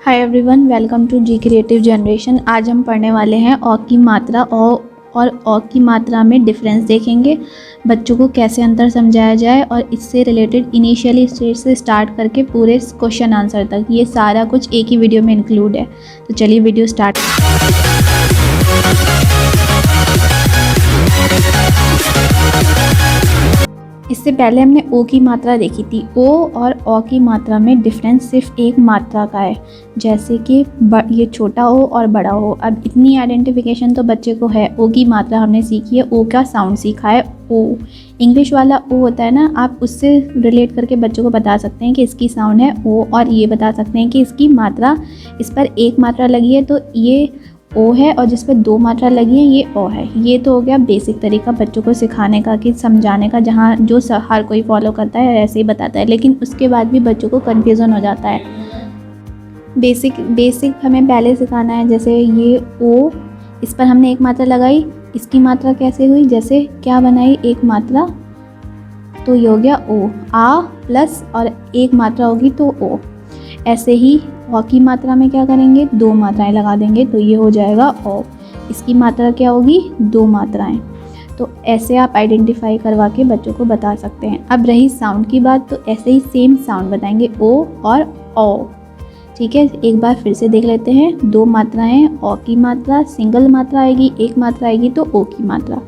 Hi everyone, welcome to G creative generation. आज हम पढ़ने वाले हैं अ की मात्रा और अ की मात्रा में डिफरेंस देखेंगे, बच्चों को कैसे अंतर समझाया जाए और इससे रिलेटेड इनिशियली स्टेज से स्टार्ट करके पूरे क्वेश्चन आंसर तक ये सारा कुछ एक ही वीडियो में इंक्लूड है। तो चलिए वीडियो स्टार्ट। इससे पहले हमने ओ की मात्रा देखी थी। ओ और अ की मात्रा में डिफरेंस सिर्फ एक मात्रा का है, जैसे कि ये छोटा ओ और बड़ा ओ। अब इतनी आइडेंटिफिकेशन तो बच्चे को है। ओ की मात्रा हमने सीखी है, ओ का साउंड सीखा है। ओ इंग्लिश वाला ओ होता है ना, आप उससे रिलेट करके बच्चों को बता सकते हैं कि इसकी साउंड है ओ, और ये बता सकते हैं कि इसकी मात्रा, इस पर एक मात्रा लगी है तो ये ओ है, और जिस पर दो मात्रा लगी है ये ओ है। ये तो हो गया बेसिक तरीका बच्चों को सिखाने का कि समझाने का, जहाँ जो हर कोई फॉलो करता है ऐसे ही बताता है, लेकिन उसके बाद भी बच्चों को कन्फ्यूज़न हो जाता है। बेसिक हमें पहले सिखाना है। जैसे ये ओ, इस पर हमने एक मात्रा लगाई, इसकी मात्रा कैसे हुई, जैसे क्या बनाई, एक मात्रा, तो ये हो गया ओ। आ प्लस और एक मात्रा होगी तो ओ। ऐसे ही अ की मात्रा में क्या करेंगे, दो मात्राएं लगा देंगे तो ये हो जाएगा ओ। इसकी मात्रा क्या होगी, दो मात्राएं। तो ऐसे आप आइडेंटिफाई करवा के बच्चों को बता सकते हैं। अब रही साउंड की बात, तो ऐसे ही सेम साउंड बताएंगे ओ और ओ। ठीक है, एक बार फिर से देख लेते हैं। दो मात्राएं, अ की मात्रा, सिंगल मात्रा आएगी, एक मात्रा आएगी तो ओ की मात्रा।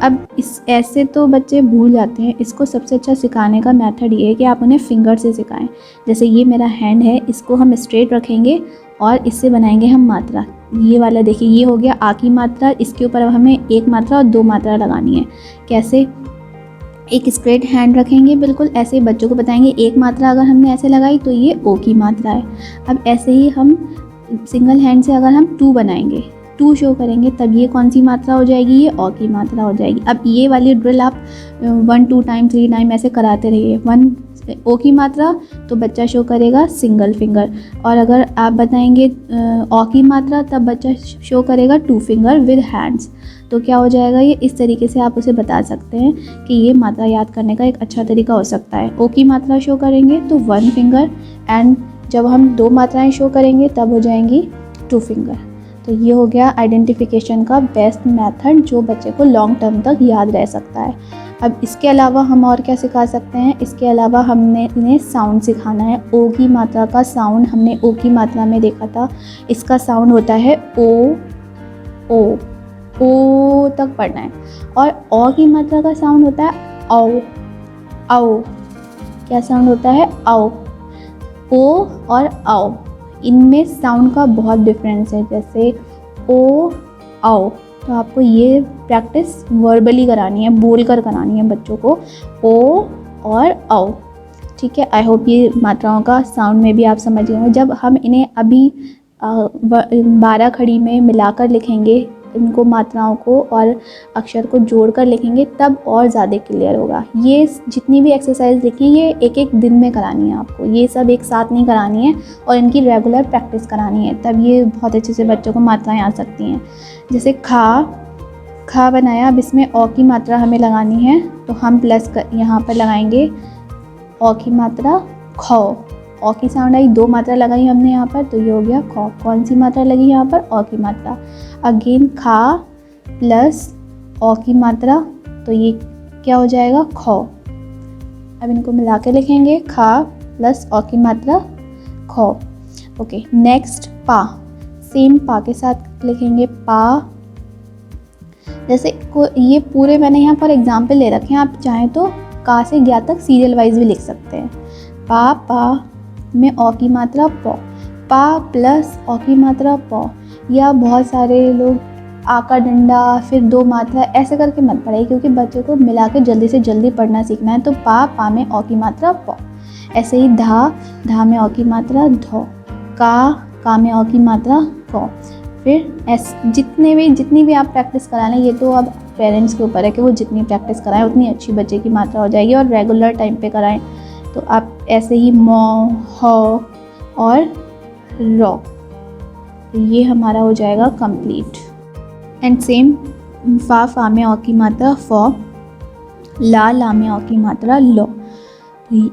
अब इस ऐसे तो बच्चे भूल जाते हैं। इसको सबसे अच्छा सिखाने का मेथड ये है कि आप उन्हें फिंगर से सिखाएं। जैसे ये मेरा हैंड है, इसको हम स्ट्रेट रखेंगे और इससे बनाएंगे हम मात्रा। ये वाला देखिए, ये हो गया आ की मात्रा, इसके ऊपर अब हमें एक मात्रा और दो मात्रा लगानी है। कैसे, एक स्ट्रेट हैंड रखेंगे, बिल्कुल ऐसे ही बच्चों को बताएंगे। एक मात्रा अगर हमने ऐसे लगाई तो ये ओ की मात्रा है। अब ऐसे ही हम सिंगल हैंड से अगर हम टू बनाएंगे, टू शो करेंगे, तब ये कौन सी मात्रा हो जाएगी, ये अ की मात्रा हो जाएगी। अब ये वाली ड्रिल आप 1 2 टाइम 3 टाइम ऐसे कराते रहिए। 1 ओ की मात्रा तो बच्चा शो करेगा सिंगल फिंगर, और अगर आप बताएंगे अ की मात्रा तब बच्चा शो करेगा 2 फिंगर विद हैंड्स। तो क्या हो जाएगा, ये इस तरीके से आप उसे बता सकते हैं कि ये मात्रा याद करने का एक अच्छा तरीका हो सकता है। ओ की मात्रा शो करेंगे तो 1 फिंगर, एंड जब हम दो मात्राएं शो करेंगे तब हो जाएंगी 2 फिंगर। तो ये हो गया आइडेंटिफिकेशन का बेस्ट मेथड, जो बच्चे को लॉन्ग टर्म तक याद रह सकता है। अब इसके अलावा हम और क्या सिखा सकते हैं, इसके अलावा हमने इन्हें साउंड सिखाना है। ओ की मात्रा का साउंड हमने ओ की मात्रा में देखा था, इसका साउंड होता है ओ। ओ ओ तक पढ़ना है। और अ की मात्रा का साउंड होता है औ। औ क्या साउंड होता है, औ। ओ और औ, इनमें साउंड का बहुत डिफरेंस है। जैसे ओ औ, तो आपको ये प्रैक्टिस वर्बली करानी है, बोलकर करानी है बच्चों को, ओ और औ। ठीक है, आई होप ये मात्राओं का साउंड में भी आप समझ गए होंगे। जब हम इन्हें अभी 12 खड़ी में मिलाकर लिखेंगे, इनको मात्राओं को और अक्षर को जोड़कर लिखेंगे, तब और ज़्यादा क्लियर होगा। ये जितनी भी एक्सरसाइज लिखी ये एक एक दिन में करानी है आपको, ये सब एक साथ नहीं करानी है, और इनकी रेगुलर प्रैक्टिस करानी है, तब ये बहुत अच्छे से बच्चों को मात्राएं आ सकती हैं। जैसे खा बनाया, अब इसमें अ की मात्रा हमें लगानी है, तो हम प्लस यहाँ पर लगाएंगे अ की मात्रा ख। अ की साउंड आई, दो मात्रा लगाई हमने यहाँ पर, तो ये हो गया ख। कौन सी मात्रा लगी यहाँ पर, अ की मात्रा। अगेन खा प्लस अ की मात्रा, तो ये क्या हो जाएगा, ख। अब इनको मिला के लिखेंगे, खा प्लस अ की मात्रा ख। ओके, नेक्स्ट पा। सेम पा के साथ लिखेंगे पा। जैसे ये पूरे मैंने यहाँ पर एग्जाम्पल ले रखे हैं, आप चाहें तो का से ज्ञा तक सीरियल वाइज भी लिख सकते हैं। पा में अ की मात्रा प, पा प्लस अ की मात्रा प। या बहुत सारे लोग आ का डंडा फिर दो मात्रा ऐसे करके मत पढ़ाइए, क्योंकि बच्चों को मिला के जल्दी से जल्दी पढ़ना सीखना है। तो पा में अ की मात्रा प। ऐसे ही धा में अ की मात्रा ध। का में अ की मात्रा क। फिर जितनी भी आप प्रैक्टिस करा लें, ये तो अब पेरेंट्स के ऊपर है कि वो जितनी प्रैक्टिस कराएं उतनी अच्छी बच्चे की मात्रा हो जाएगी, और रेगुलर टाइम पे कराएं। तो आप ऐसे ही मौ, ह और र, तो ये हमारा हो जाएगा कंप्लीट। एंड सेम फा में अ की मात्रा फ, ला में अ की मात्रा ल।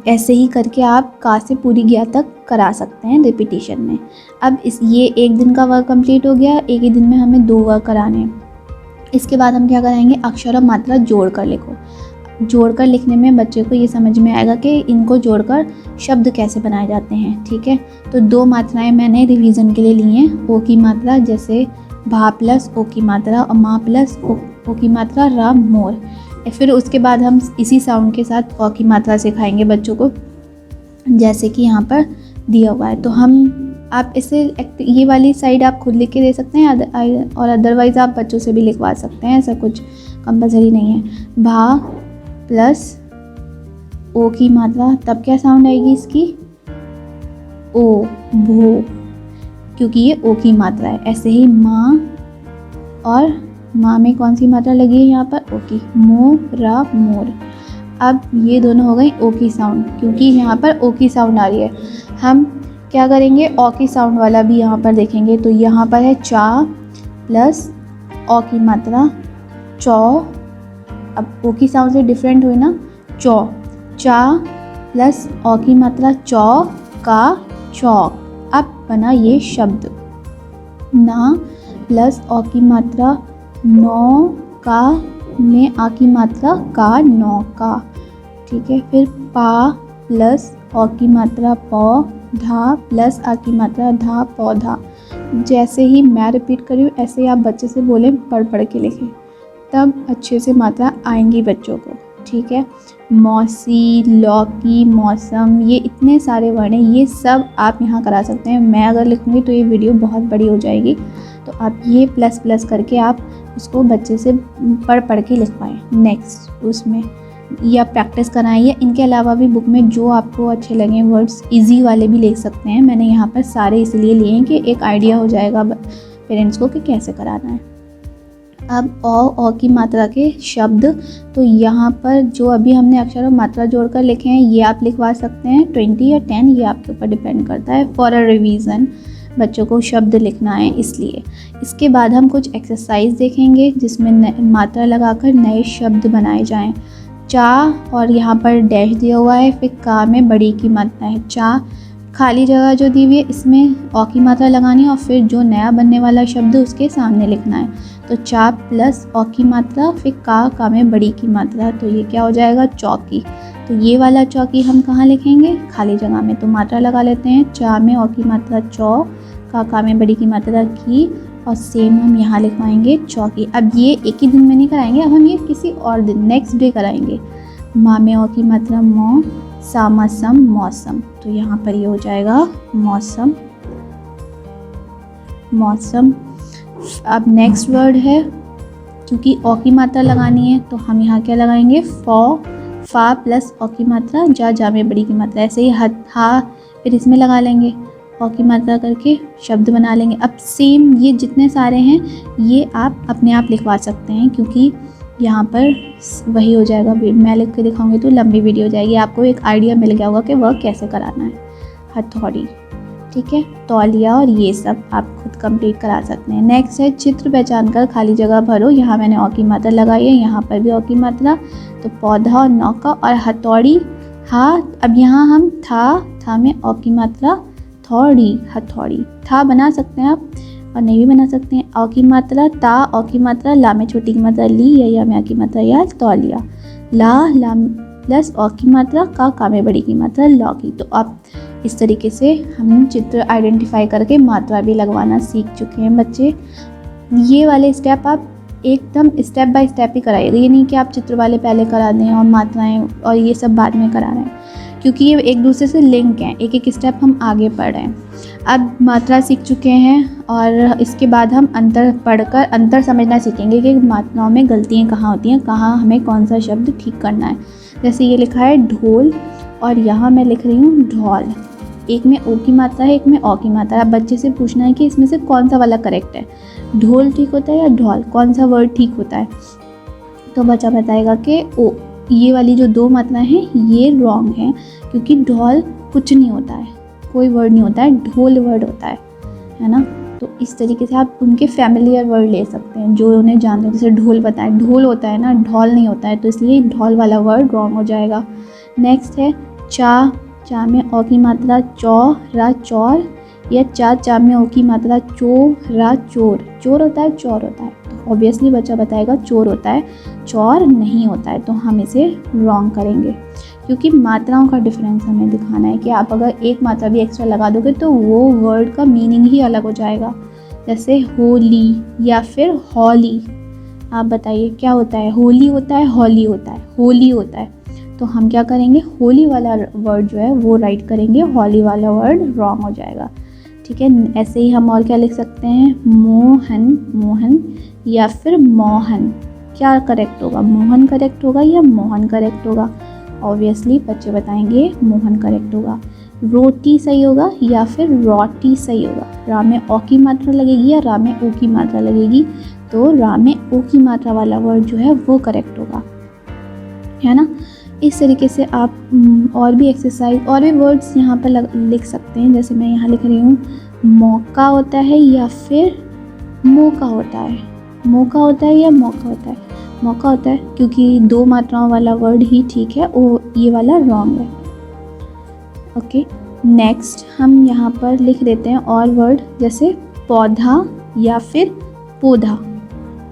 ऐसे ही करके आप का से पूरी ज्ञा तक करा सकते हैं रिपीटिशन में। अब ये एक दिन का वर्क कंप्लीट हो गया, एक ही दिन में हमें 2 वर्क कराने हैं। इसके बाद हम क्या कराएंगे, अक्षर और मात्रा जोड़कर लिखो। जोड़कर लिखने में बच्चे को ये समझ में आएगा कि इनको जोड़कर शब्द कैसे बनाए जाते हैं। ठीक है, तो 2 मात्राएं मैंने रिवीजन के लिए ली हैं। ओ की मात्रा जैसे भा प्लस ओ की मात्रा और माँ प्लस ओ की मात्रा रा मोर। फिर उसके बाद हम इसी साउंड के साथ अ की मात्रा सिखाएंगे बच्चों को, जैसे कि यहाँ पर दिया हुआ है। तो आप इसे ये वाली साइड आप खुद लिख के दे सकते हैं और अदरवाइज़ आप बच्चों से भी लिखवा सकते हैं, ऐसा कुछ कंपलसरी नहीं है। भा प्लस ओ की मात्रा, तब क्या साउंड आएगी इसकी, ओ, भो, क्योंकि ये ओ की मात्रा है। ऐसे ही माँ, और माँ में कौन सी मात्रा लगी है यहाँ पर, ओ की, मो रा मोर। अब ये दोनों हो गई ओ की साउंड, क्योंकि यहाँ पर ओ की साउंड आ रही है। हम क्या करेंगे, ओ की साउंड वाला भी यहाँ पर देखेंगे। तो यहाँ पर है चा प्लस ओ की मात्रा चौ। अब ओ की साउंड से डिफरेंट हुई ना, चौ, चा प्लस ओ की मात्रा चौ का चौक। अब बना ये शब्द। ना प्लस ओ की मात्रा नौ का, में आ की मात्रा का, नौ का। ठीक है, फिर पा प्लस ओ की मात्रा पौ, धा प्लस आ की मात्रा धा, पौधा। जैसे ही मैं रिपीट कर रही हूँ ऐसे ही आप बच्चे से बोलें, पढ़ पढ़ के लिखें, तब अच्छे से मात्रा आएंगी बच्चों को। ठीक है, मौसी, लौकी, मौसम, ये इतने सारे वर्ड हैं, ये सब आप यहाँ करा सकते हैं। मैं अगर लिखूँगी तो ये वीडियो बहुत बड़ी हो जाएगी, तो आप ये प्लस प्लस करके आप उसको बच्चे से पढ़ पढ़ के लिखवाएं। नेक्स्ट उसमें या प्रैक्टिस कराएं। इनके अलावा भी बुक में जो आपको अच्छे लगें वर्ड्स, इजी वाले भी लिख सकते हैं। मैंने यहाँ पर सारे इसलिए लिए हैं कि एक आइडिया हो जाएगा पेरेंट्स को कि कैसे कराना है। अब ओ की मात्रा के शब्द, तो यहाँ पर जो अभी हमने अक्षर और मात्रा जोड़कर लिखे हैं ये आप लिखवा सकते हैं। 20 या 10 ये आपके ऊपर डिपेंड करता है। फॉर अ रिवीजन बच्चों को शब्द लिखना है इसलिए। इसके बाद हम कुछ एक्सरसाइज देखेंगे जिसमें मात्रा लगाकर नए शब्द बनाए जाएं। चा, और यहाँ पर डैश दिया हुआ है, फिर का में बड़ी की मात्रा है। चा, खाली जगह जो दी हुई है इसमें ओ की मात्रा लगानी है और फिर जो नया बनने वाला शब्द उसके सामने लिखना है। तो चा प्लस ओ की मात्रा, फिर का में बड़ी की मात्रा, तो ये क्या हो जाएगा, चौकी। तो ये वाला चौकी हम कहाँ लिखेंगे, खाली जगह में। तो मात्रा लगा लेते हैं, चा में ओ की मात्रा चौ, का में बड़ी की मात्रा की, और सेम हम यहाँ लिखवाएंगे चौकी। अब ये एक ही दिन में नहीं कराएंगे, अब हम ये किसी और दिन नेक्स्ट डे कराएंगे। माँ में ओ की मात्रा मौ, सामा सम, मौसम। तो यहाँ पर ये हो जाएगा मौसम, मौसम। अब नेक्स्ट वर्ड है, क्योंकि ओ की मात्रा लगानी है तो हम यहाँ क्या लगाएंगे, फा प्लस ओ की मात्रा जा में बड़ी की मात्रा। ऐसे ही हा, फिर इसमें लगा लेंगे ओ की मात्रा करके शब्द बना लेंगे। अब सेम ये जितने सारे हैं ये आप अपने आप लिखवा सकते हैं, क्योंकि यहाँ पर वही हो जाएगा। मैं लिख के दिखाऊंगी तो लंबी वीडियो हो जाएगी। आपको एक आइडिया मिल गया होगा कि वह कैसे कराना है। हथौड़ी, ठीक है, तौलिया, और ये सब आप खुद कंप्लीट करा सकते हैं। नेक्स्ट है चित्र पहचान कर खाली जगह भरो। यहाँ मैंने ओ की मात्रा लगाई है, यहाँ पर भी ओ की मात्रा। तो पौधा और नौका और हथौड़ी, हा। अब यहाँ हम था में ओ की मात्रा थौड़ी, हथौड़ी। था बना सकते हैं आप और नहीं भी बना सकते हैं। ओ की मात्रा ता, ओ की मात्रा ला में छोटी की मात्रा ली, या में की मात्रा या, तौलिया। ला प्लस ओ की मात्रा का में बड़ी की मात्रा लौकी। तो आप इस तरीके से हम चित्र आइडेंटिफाई करके मात्रा भी लगवाना सीख चुके हैं बच्चे। ये वाले स्टेप आप एकदम स्टेप बाय स्टेप ही कराइएगा। ये नहीं कि आप चित्र वाले पहले करा दें और मात्राएं और ये सब बाद में करा रहे हैं, क्योंकि ये एक दूसरे से लिंक हैं। एक एक स्टेप हम आगे पढ़ रहे हैं। अब मात्रा सीख चुके हैं और इसके बाद हम अंतर पढ़कर अंतर समझना सीखेंगे कि मात्राओं में गलतियाँ कहाँ होती हैं, कहाँ हमें कौन सा शब्द ठीक करना है। जैसे ये लिखा है ढोल और यहाँ मैं लिख रही हूँ ढोल। एक में ओ की मात्रा है, एक में ओ की मात्रा है। अब बच्चे से पूछना है कि इसमें से कौन सा वाला करेक्ट है, ढोल ठीक होता है या ढोल, कौन सा वर्ड ठीक होता है। तो बच्चा बताएगा कि ओ, ये वाली जो 2 मात्राएं हैं ये रॉन्ग है, क्योंकि ढोल कुछ नहीं होता है, कोई वर्ड नहीं होता है, ढोल वर्ड होता है ना। तो इस तरीके से आप उनके फैमिलियर वर्ड ले सकते हैं जो उन्हें जानते हैं। जैसे ढोल पता है, ढोल होता है ना, ढोल नहीं होता है, तो इसलिए ढोल वाला वर्ड रॉन्ग हो जाएगा। नेक्स्ट है चा में ओ की मात्रा चौ, रा चौर, या चा में ओ की मात्रा चो, रा चोर। चोर होता है चौर होता है? तो ऑब्वियसली बच्चा बताएगा चोर होता है, चौर नहीं होता है। तो हम इसे रॉन्ग करेंगे, क्योंकि मात्राओं का डिफरेंस हमें दिखाना है कि आप अगर एक मात्रा भी एक्स्ट्रा लगा दोगे तो वो वर्ड का मीनिंग ही अलग हो जाएगा। जैसे होली या फिर हॉली, आप बताइए क्या होता है? होली होता है, हॉली होता है? होली होता है। तो हम क्या करेंगे, होली वाला वर्ड जो है वो राइट करेंगे, हॉली वाला वर्ड रॉन्ग हो जाएगा। ठीक है, ऐसे ही हम और क्या लिख सकते हैं, मोहन, मोहन या फिर मोहन। क्या करेक्ट होगा, मोहन करेक्ट होगा या मोहन करेक्ट होगा? ऑब्वियसली बच्चे बताएंगे मोहन करेक्ट होगा। रोटी सही होगा या फिर रोटी सही होगा? रा में ओ की मात्रा लगेगी या रा में ओ की मात्रा लगेगी? तो रा में ओ की मात्रा वाला वर्ड जो है वो करेक्ट होगा, है ना। इस तरीके से आप और भी एक्सरसाइज और भी वर्ड्स यहाँ पर लिख सकते हैं। जैसे मैं यहाँ लिख रही हूँ, मौका होता है या फिर मौका होता है? मौका होता है या मौका होता है? मौका होता है, क्योंकि दो मात्राओं वाला वर्ड ही ठीक है, वो ये वाला रॉन्ग है। ओके, नेक्स्ट हम यहाँ पर लिख देते हैं और वर्ड, जैसे पौधा या फिर पौधा।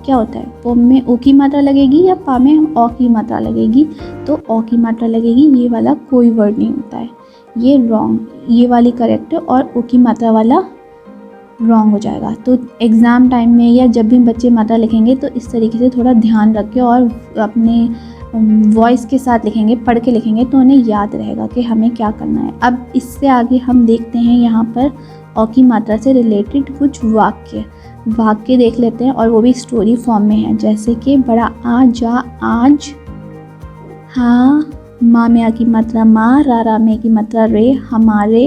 क्या होता है? पो में ओ की मात्रा लगेगी या पा में ओ की मात्रा लगेगी? तो ओ की मात्रा लगेगी, ये वाला कोई वर्ड नहीं होता है, ये रॉन्ग, ये वाली करेक्ट है और ओ की मात्रा वाला रॉन्ग हो जाएगा। तो एग्ज़ाम टाइम में या जब भी बच्चे मात्रा लिखेंगे तो इस तरीके से थोड़ा ध्यान रख के और अपने वॉइस के साथ लिखेंगे, पढ़ के लिखेंगे, तो उन्हें याद रहेगा कि हमें क्या करना है। अब इससे आगे हम देखते हैं यहाँ पर ओ की मात्रा से रिलेटेड कुछ वाक्य देख लेते हैं, और वो भी स्टोरी फॉर्म में है। जैसे कि बड़ा आ, जा, आज, हाँ, माँ में आ की मात्रा माँ, रा में की मात्रा रे, हमारे।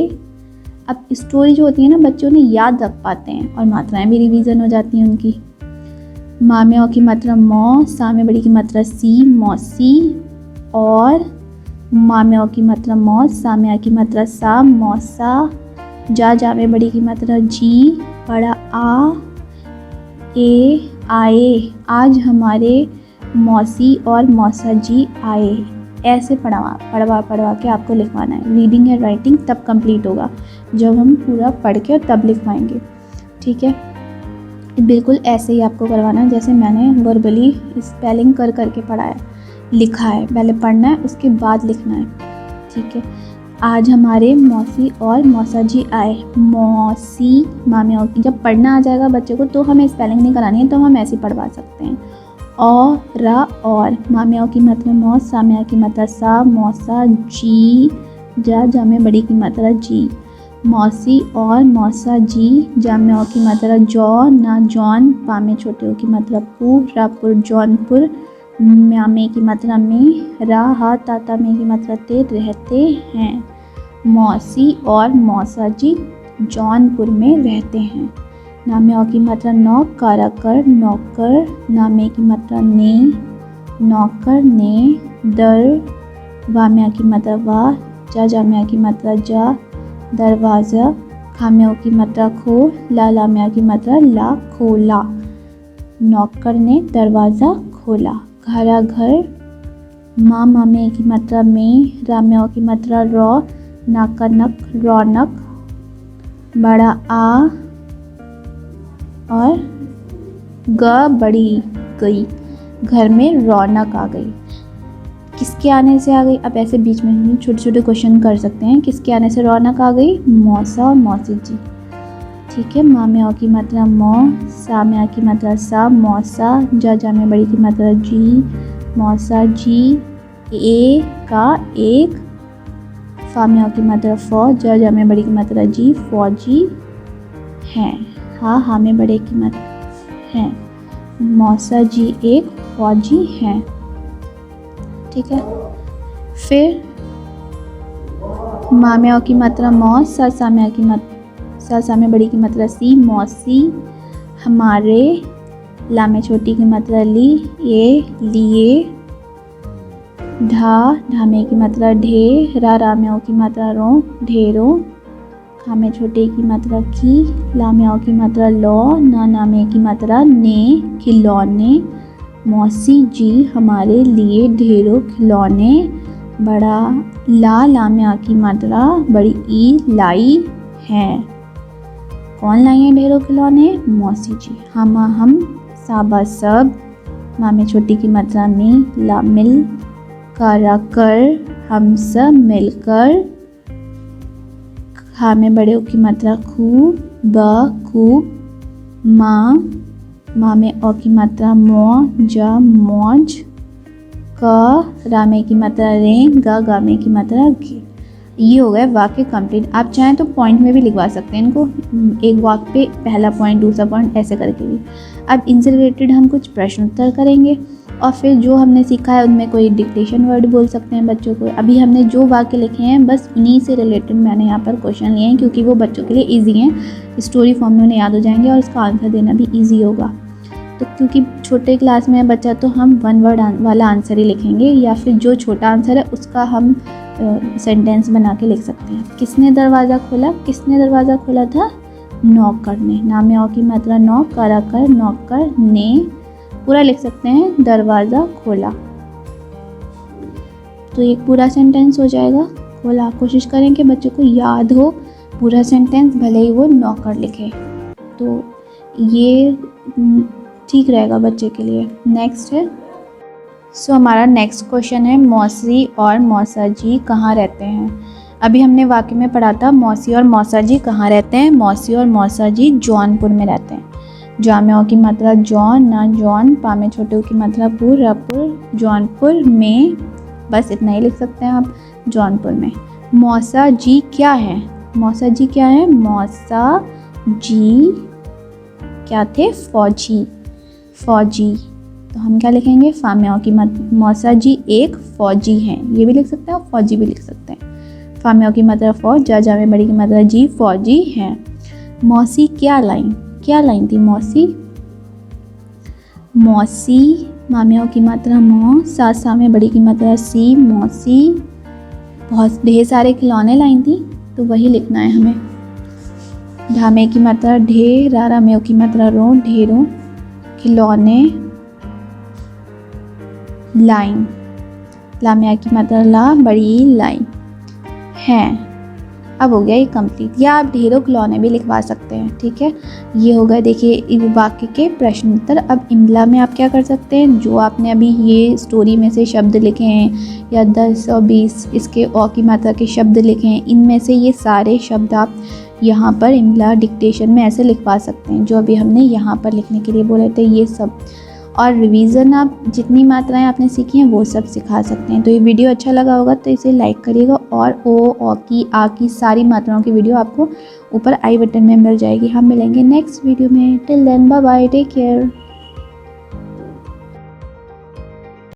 अब स्टोरी जो होती है ना, बच्चों ने याद रख पाते हैं और मात्राएं भी रिवीजन हो जाती हैं उनकी। माँ में ओ की मात्रा मौ, सा में बड़ी की मात्रा सी, मौसी, और माँ में ओ की मात्रा मौ, सा में आ की मात्रा सा, मौसा, जा में बड़ी की मात्रा जी, बड़ा आ, ए, आए, आज हमारे मौसी और मौसा जी आए। ऐसे पढ़वा के आपको लिखवाना है। रीडिंग एंड राइटिंग तब कंप्लीट होगा जब हम पूरा पढ़ के और तब लिखवाएंगे। ठीक है, बिल्कुल ऐसे ही आपको करवाना है जैसे मैंने वर्बली स्पेलिंग कर करके पढ़ाया, लिखा है। पहले पढ़ना है, उसके बाद लिखना है। ठीक है, आज हमारे मौसी और मौसा जी आए। मौसी, मामे, जब पढ़ना आ जाएगा बच्चे को तो हमें स्पेलिंग नहीं करानी है, तो हम ऐसे पढ़वा सकते हैं। और मामे की मात्रा मौ, सामे की मात्रा सा, मौसा जी, जा में बड़ी की मात्रा जी। मौसी और मौसा जी, जा में ओ की मात्रा जौ, ना जौन, पा में छोटे ओ की मात्रा पू, रापुर जौनपुर, म्यामे की मात्रा में, रा हा ताता में की मात्रा ते, रहते हैं। मौसी और मौसा जी जौनपुर में रहते हैं। नामे ओ की मात्रा नौ, कारा कर, नौकर, नामे की मात्रा ने, नौकर ने, दर, वाम्या की मात्रा वाह, जाम्या की मात्रा जा, दरवाज़ा, खाम्या की मात्रा खो, लाम्या की मात्रा ला, खोला। नौकर ने दरवाज़ा खोला। घरा घर, मामे की मात्रा में, राम्या की मात्रा रौ, नाका नक, रौनक, बड़ा आ, और ग बड़ी गई, घर में रौनक आ गई। किसके आने से आ गई? अब ऐसे बीच में हम छोटे छोटे क्वेश्चन कर सकते हैं। किसके आने से रौनक आ गई? मौसा और मौसी जी। ठीक है, माँ में ओ की मात्रा मौ, सा में आ की मात्रा सा, मौसा, जा में बड़ी की मात्रा जी, मौसा जी। ए का एक, फा में ओ की मात्रा फौ, जा में बड़ी की मात्रा जी, फौजी हैं। हा में बड़े की मात्रा हैं। मौसा जी एक फौजी हैं। ठीक है, फिर माँ में ओ की मात्रा मौ, सा में बड़ी की मात्रा सी, मौसी, हमारे, ला में छोटी की मात्रा ली, ये, लिए, ढा में की मात्रा ढे, रा में ओ की मात्रा रो, ढेरों, खा में छोटे की मात्रा की, ला में ओ की मात्रा लो, ना में की मात्रा ने, खिलौने। मौसी जी हमारे लिए ढेरों खिलौने बड़ा ला, ला में आ की मात्रा बड़ी ई, लाई है। कौन लाई हैं ढेरों खिलौने? मौसी जी। हम साबा सब, माँ में छोटी की मात्रा में, ला मिल, कारा कर, हम सब मिलकर, खा में बड़े ओ की मात्रा खूब, ब खूब, माँ में ओ की मात्रा मौ, ज मौज, क रामे की मात्रा रे, गा में की मात्रा गे। ये हो गए वाक्य कंप्लीट। आप चाहें तो पॉइंट में भी लिखवा सकते हैं इनको, एक वाक्य पे पहला पॉइंट दूसरा पॉइंट ऐसे करके भी। अब इनसे रिलेटेड हम कुछ प्रश्न उत्तर करेंगे और फिर जो हमने सीखा है उनमें कोई डिक्टेशन वर्ड बोल सकते हैं बच्चों को। अभी हमने जो वाक्य लिखे हैं बस उन्हीं से रिलेटेड मैंने यहाँ पर क्वेश्चन लिए हैं, क्योंकि वो बच्चों के लिए ईजी हैं, स्टोरी फॉर्म में उन्हें याद हो जाएंगे और इसका आंसर देना भी ईजी होगा। तो क्योंकि छोटे क्लास में है बच्चा, तो हम वन वर्ड वाला आंसर ही लिखेंगे, या फिर जो छोटा आंसर है उसका हम सेंटेंस बना के लिख सकते हैं। किसने दरवाज़ा खोला? किसने दरवाज़ा खोला था? नौकर ने। नाम में औ की मात्रा नौ, करा कर, नौकर ने। पूरा लिख सकते हैं, दरवाज़ा खोला। तो एक पूरा सेंटेंस हो जाएगा खोला। कोशिश करें कि बच्चों को याद हो पूरा सेंटेंस, भले ही वो नौकर लिखे, तो ये ठीक रहेगा बच्चे के लिए। नेक्स्ट है हमारा नेक्स्ट क्वेश्चन है, मौसी और मौसा जी कहाँ रहते हैं? अभी हमने वाक्य में पढ़ा था मौसी और मौसा जी कहाँ रहते हैं। मौसी और मौसा जी जौनपुर में रहते हैं। जा में ओ की मात्रा जौन, ना जौन, पा में छोटे ओ की मात्रा पुर, रपुर, जौनपुर में। बस इतना ही लिख सकते हैं आप, जौनपुर में। मौसा जी क्या है? मौसा जी क्या है? मौसा जी क्या थे? फौजी। फौजी। तो हम क्या लिखेंगे? फाम्याओं की मौसा जी एक फौजी हैं। ये भी लिख सकते हैं और फौजी भी लिख सकते हैं। फाम्याओं की मात्रा फौज, जा में बड़ी की मात्रा जी, फौजी हैं। मौसी क्या लाइन? क्या लाइन थी मौसी? मौसी, माम्याओं की मात्रा मौ, सा में बड़ी की मात्रा सी, मौसी। बहुत ढेर सारे खिलौने लाइन थी, तो वही लिखना है हमें। ढामे की मात्रा ढे, रारा में की मात्रा रो, ढेरों खिलौने लाइन। लाम्या की मात्रा ला, बड़ी लाइन है। अब हो गया ये कंप्लीट, या आप ढेरों खिलौने भी लिखवा सकते हैं। ठीक है, ये हो गए देखिए वाक्य के प्रश्न उत्तर। अब इमला में आप क्या कर सकते हैं, जो आपने अभी ये स्टोरी में से शब्द लिखे हैं या 10 और 20 इसके औ की मात्रा के शब्द लिखे हैं, इनमें से ये सारे शब्द आप यहाँ पर इमला डिक्टेशन में ऐसे लिखवा सकते हैं, जो अभी हमने यहाँ पर लिखने के लिए बोले थे ये सब। और रिवीजन आप जितनी मात्राएं आपने सीखी हैं वो सब सिखा सकते हैं। तो ये वीडियो अच्छा लगा होगा तो इसे लाइक करिएगा, और ओ की, आ की सारी मात्राओं की वीडियो आपको ऊपर आई बटन में मिल जाएगी। हम मिलेंगे नेक्स्ट वीडियो में। Till then bye bye, take care.